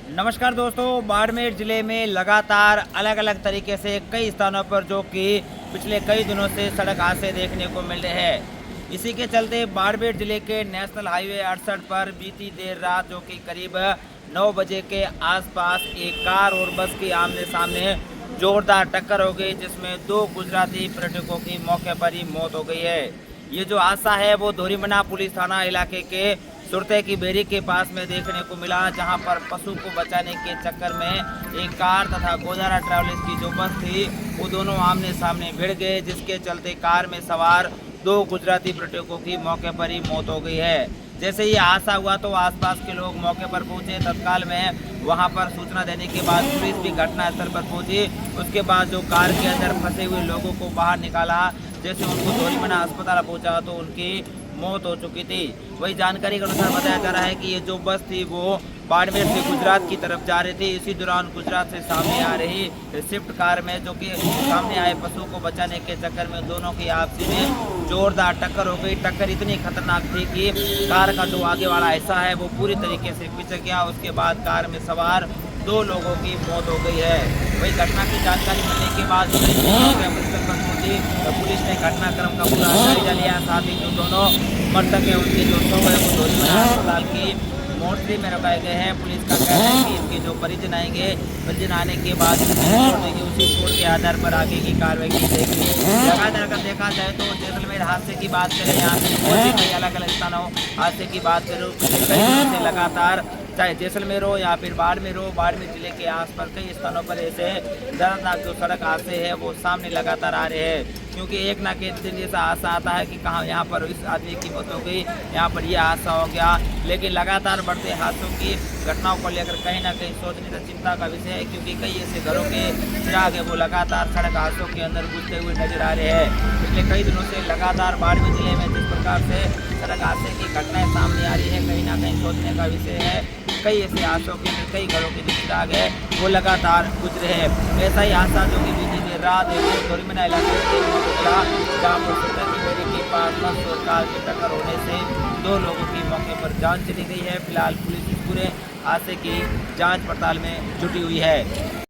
नमस्कार दोस्तों, बाड़मेर जिले में लगातार अलग अलग तरीके से कई स्थानों पर जो कि पिछले कई दिनों से सड़क हादसे देखने को मिल रहे हैं। इसी के चलते बाड़मेर जिले के नेशनल हाईवे 68 पर बीती देर रात जो कि करीब 9 बजे के आसपास एक कार और बस की आमने सामने जोरदार टक्कर हो गई, जिसमें 2 गुजराती पर्यटकों की मौके पर ही मौत हो गई है। ये जो हादसा है वो धोरीमना पुलिस थाना इलाके के सुरते की बेरी के पास में देखने को मिला, जहां पर पशु को बचाने के चक्कर में एक कार तथा गोदारा ट्रैवल्स की जो बस थी वो दोनों आमने सामने भिड़ गए, जिसके चलते कार में सवार 2 गुजराती पर्यटकों की मौके पर ही मौत हो गई है। जैसे ही हादसा हुआ तो आसपास के लोग मौके पर पहुंचे। तत्काल में वहां पर सूचना देने के बाद पुलिस भी घटनास्थल पर पहुंची। उसके बाद जो कार के अंदर फंसे हुए लोगों को बाहर निकाला। जैसे उनको धोरीमना अस्पताल पहुंचा तो उनकी मौत हो चुकी थी। वही जानकारी के अनुसार बताया जा रहा है कि ये जो बस थी वो बाड़मेर से गुजरात की तरफ जा रही थी। इसी दौरान गुजरात से सामने आ रही स्विफ्ट कार में जो कि सामने आए पशु को बचाने के चक्कर में दोनों की आपसी में जोरदार टक्कर हो गई। टक्कर इतनी खतरनाक थी कि कार का जो आगे वाला हिस्सा है वो पूरी तरीके से पिचक गया। उसके बाद कार में सवार 2 लोगों की मौत हो गई है। वही घटना की जानकारी मिलने के बाद पुलिस ने घटनाक्रम का पूरा जायजा लिया। साथ ही जो दोनों मृतक है उनके जो शव है वो धोरीमना अस्पताल की मोर्चरी में रखाए गए हैं। पुलिस का कहना है कि इनके जो परिजन आएंगे, परिजन आने के बाद उसी रिपोर्ट के आधार पर आगे की कार्रवाई की जाएगी। लगातार अगर देखा जाए तो जैसलमेर हादसे की बात करें, यहाँ से और भी कई अलग अलग स्थानों हादसे की बात करें, पिछले कई दिनों से लगातार चाहे जैसलमेर हो या फिर बाड़मेर हो, बाड़मेर जिले के आसपास कई स्थानों पर ऐसे दर्दनाक जो सड़क हादसे हैं वो सामने लगातार आ रहे हैं। क्योंकि एक ना के दिन जैसा हादसा आता है कि कहाँ यहाँ पर इस आदमी की मौत हो गई, यहाँ पर यह हादसा हो गया। लेकिन लगातार बढ़ते हादसों की घटनाओं को लेकर कहीं ना कहीं सोचने का चिंता का विषय है, क्योंकि कई ऐसे घरों के चिराग है वो लगातार सड़क हादसों के अंदर घुसते हुए नजर आ रहे हैं। पिछले कई दिनों से लगातार बाड़मेर जिले में जिस प्रकार से सड़क हादसे की घटनाएं सामने आ रही है, कहीं ना कहीं सोचने का विषय है। कई ऐसे हादसों के अंदर कई घरों के जो चिराग है वो लगातार गुजरे हैं। ऐसा ही हादसा जो कि बीती देर रात धोरीमना इलाके में जहाँ पर सुरते की बेरी के पास बस और कार की टक्कर होने से 2 लोगों की मौके पर जान चली गई है। फिलहाल पुलिस इस पूरे हादसे की जांच पड़ताल में जुटी हुई है।